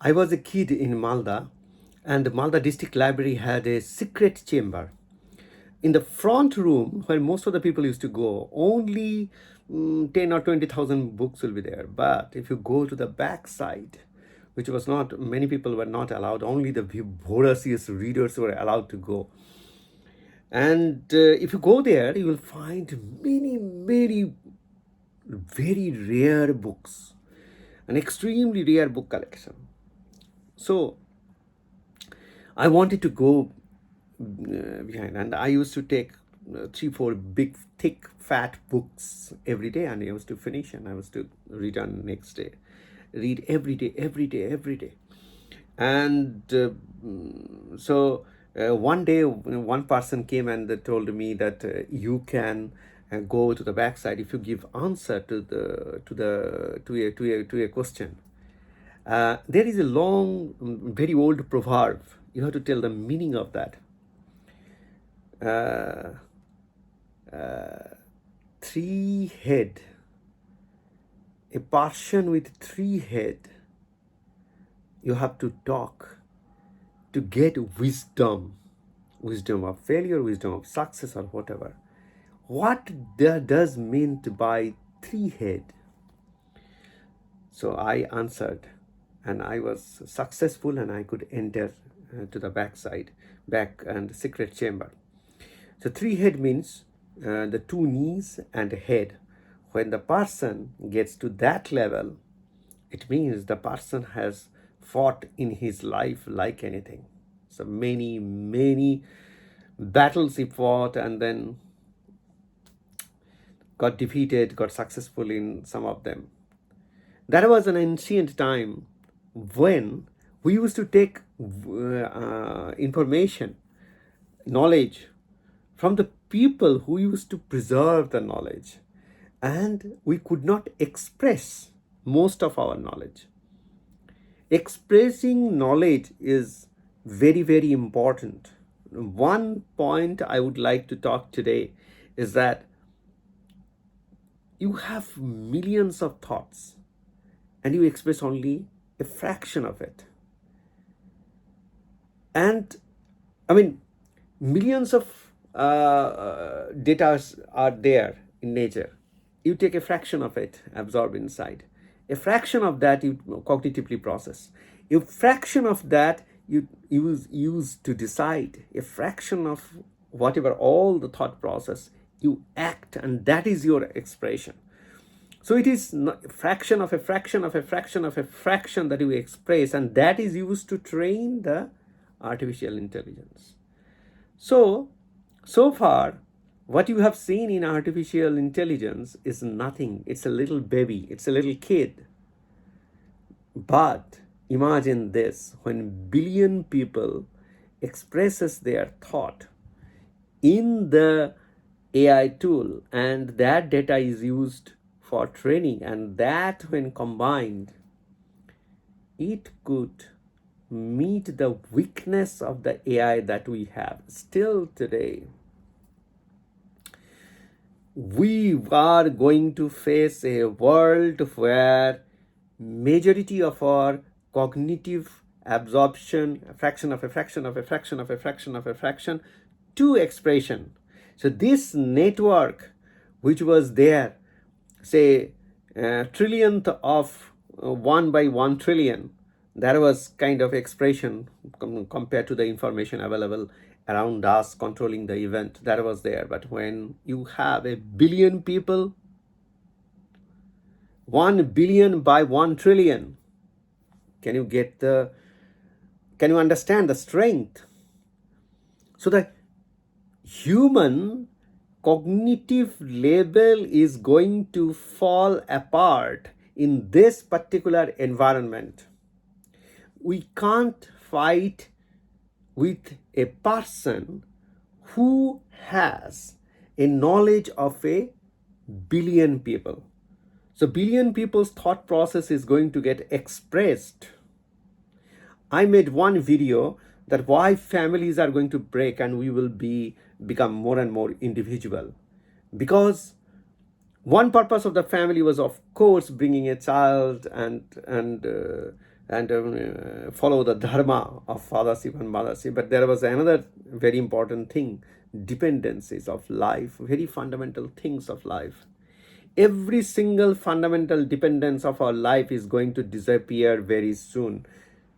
I was a kid in Malda, and Malda District Library had a secret chamber. In the front room, where most of the people used to go, only 10 or 20,000 books will be there. But if you go to the back side, which was not, many people were not allowed, only the voracious readers were allowed to go. And if you go there, you will find many, many very rare books, an extremely rare book collection. So I wanted to go behind, and I used to take three, four big, thick, fat books every day, and I was to finish, and I was to return next day, read every day, every day, every day. And so one day, one person came and they told me that you can go to the backside if you give answer to a question. There is a long, very old proverb. You have to tell the meaning of that. Uh, Three head, a person with three head, you have to talk to get wisdom, wisdom of failure, wisdom of success, or whatever. What does meant by three head? So I answered, and I was successful, and I could enter to the back and secret chamber. So three head means the two knees and head. When the person gets to that level, it means the person has fought in his life like anything. So many, many battles he fought, and then got defeated, got successful in some of them. That was an ancient time when we used to take information, knowledge from the people who used to preserve the knowledge, and we could not express most of our knowledge. Expressing knowledge is very, very important. One point I would like to talk today is that you have millions of thoughts and you express only a fraction of it. And I mean, millions of data are there in nature. You take a fraction of it, absorb inside. A fraction of that you cognitively process. A fraction of that you use to decide. A fraction of whatever, all the thought process, you act, and that is your expression. So it is a fraction of a fraction of a fraction of a fraction that you express, and that is used to train the artificial intelligence. So far, what you have seen in artificial intelligence is nothing. It's a little baby, it's a little kid. But imagine this, when billion people expresses their thought in the AI tool, and that data is used for training, and that when combined, it could meet the weakness of the AI that we have still today. We are going to face a world where majority of our cognitive absorption, a fraction of a fraction of a fraction of a fraction of a fraction to expression. So this network, which was there, say trillionth of 1 by 1 trillion, that was kind of expression compared to the information available around us controlling the event, that was there. But when you have a billion people, 1 billion by 1 trillion, can you understand the strength? So the human cognitive level is going to fall apart in this particular environment. We can't fight with a person who has a knowledge of a billion people. So billion people's thought process is going to get expressed. I made one video that why families are going to break and we will become more and more individual. Because one purpose of the family was, of course, bringing a child and and follow the dharma of Father Shiv and Mother Shiv. But there was another very important thing, dependencies of life, very fundamental things of life. Every single fundamental dependence of our life is going to disappear very soon.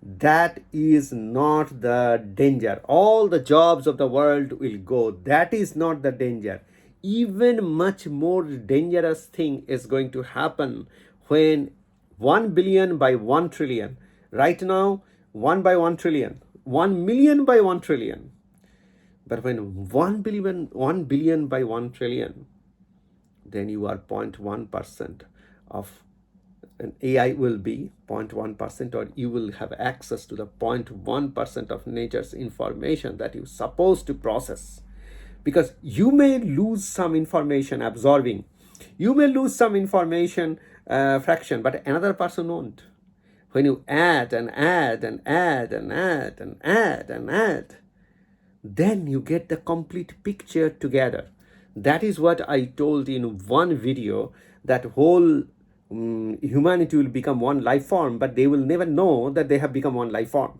That is not the danger. All the jobs of the world will go. That is not the danger. Even much more dangerous thing is going to happen when 1 billion by 1 trillion. Right now, 1 by 1 trillion, 1 million by 1 trillion. But when 1 billion by 1 trillion, then you are 0.1% of an AI will be 0.1%, or you will have access to the 0.1% of nature's information that you're supposed to process. Because you may lose some information absorbing, you may lose some information fraction, but another person won't. When you add and add and add and add and add and add, then you get the complete picture together. That is what I told in one video, that whole humanity will become one life form, but they will never know that they have become one life form.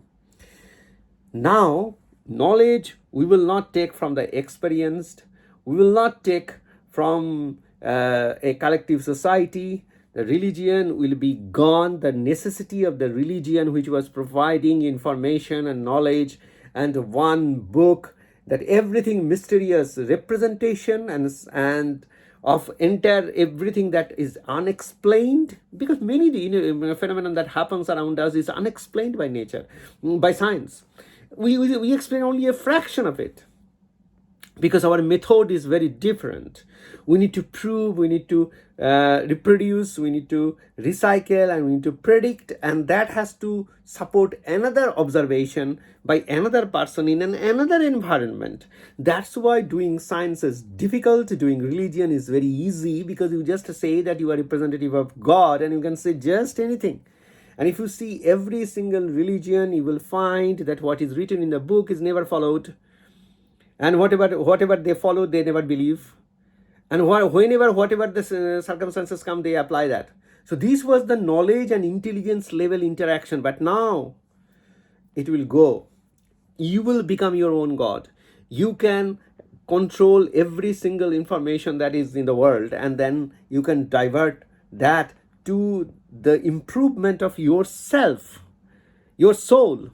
Now, knowledge we will not take from the experienced, we will not take from a collective society. The religion will be gone. The necessity of the religion, which was providing information and knowledge and one book, that everything mysterious representation and of entire everything that is unexplained, because many phenomenon that happens around us is unexplained by nature, by science. We explain only a fraction of it, because our method is very different. We need to prove, we need to reproduce, we need to recycle, and we need to predict, and that has to support another observation by another person in another environment. That's why doing science is difficult. Doing religion is very easy, because you just say that you are representative of God and you can say just anything. And if you see every single religion, you will find that what is written in the book is never followed. And whatever they follow, they never believe. And whatever the circumstances come, they apply that. So this was the knowledge and intelligence level interaction. But now it will go. You will become your own God. You can control every single information that is in the world, and then you can divert that to the improvement of yourself, your soul.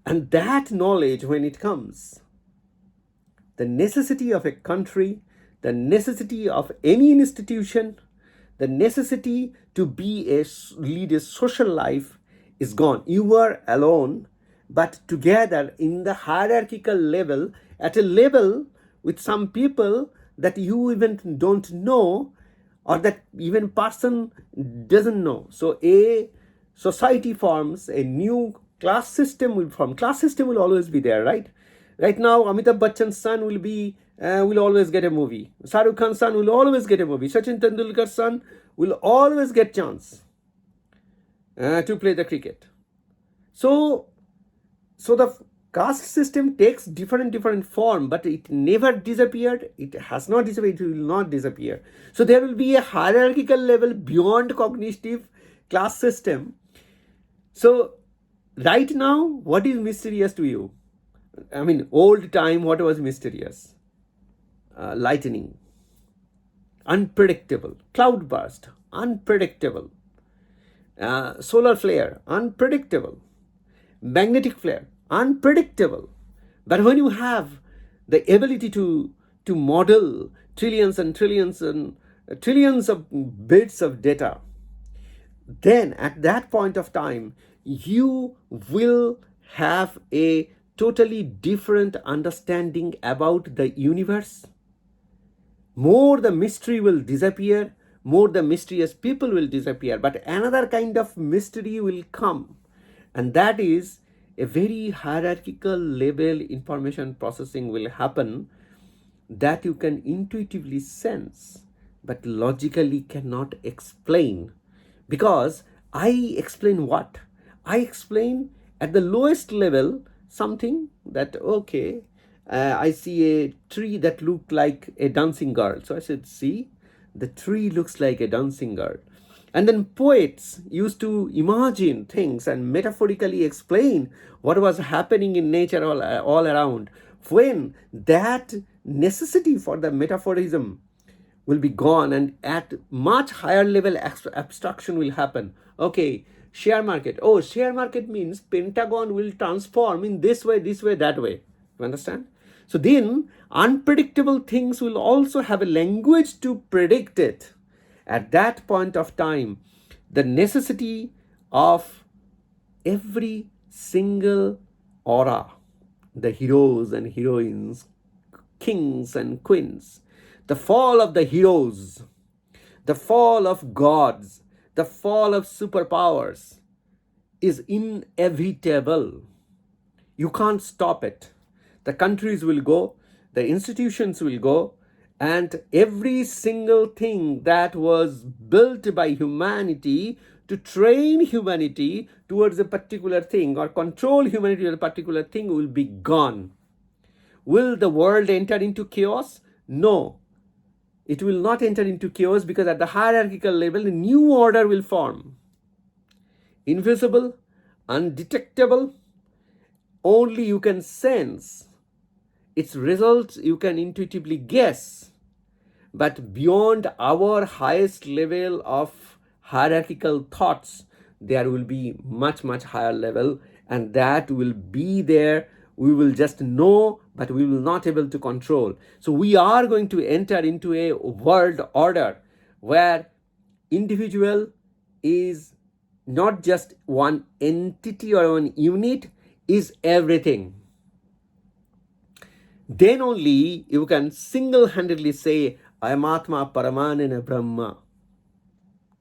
And that knowledge, when it comes, the necessity of a country, the necessity of any institution, the necessity to lead a social life is gone. You are alone, but together in the hierarchical level, at a level with some people that you even don't know, or that even person doesn't know. So a society forms, a new class system will form. Class system will always be there, right? Right now, Amitabh Bachchan's son will always get a movie. Shah Rukh Khan's son will always get a movie. Sachin Tendulkar's son will always get chance to play the cricket. So the caste system takes different form, but it never disappeared. It has not disappeared. It will not disappear. So there will be a hierarchical level beyond cognitive class system. So right now, what is mysterious to you? I mean, old time, what was mysterious? Lightning, unpredictable. Cloudburst, unpredictable. Solar flare, unpredictable. Magnetic flare, unpredictable. But when you have the ability to model trillions and trillions and trillions of bits of data, then at that point of time, you will have a totally different understanding about the universe. More the mystery will disappear, more the mysterious people will disappear, but another kind of mystery will come. And that is a very hierarchical level information processing will happen that you can intuitively sense, but logically cannot explain. Because I explain what? I explain at the lowest level something that, okay, I see a tree that looked like a dancing girl. So I said, see, the tree looks like a dancing girl. And then poets used to imagine things and metaphorically explain what was happening in nature all around. When that necessity for the metaphorism will be gone, and at much higher level abstraction will happen. Okay, share market. Oh, share market means Pentagon will transform in this way, that way. You understand? So then unpredictable things will also have a language to predict it. At that point of time, the necessity of every single aura, the heroes and heroines, kings and queens, the fall of the heroes, the fall of gods, the fall of superpowers is inevitable. You can't stop it. The countries will go, the institutions will go, and every single thing that was built by humanity to train humanity towards a particular thing or control humanity to a particular thing will be gone. Will the world enter into chaos? No, it will not enter into chaos, because at the hierarchical level, a new order will form. Invisible, undetectable, only you can sense. Its results you can intuitively guess. But beyond our highest level of hierarchical thoughts, there will be much, much higher level, and that will be there. We will just know, but we will not able to control. So we are going to enter into a world order where individual is not just one entity or one unit, is everything. Then only you can single-handedly say, I am Atma Paramanana Brahma.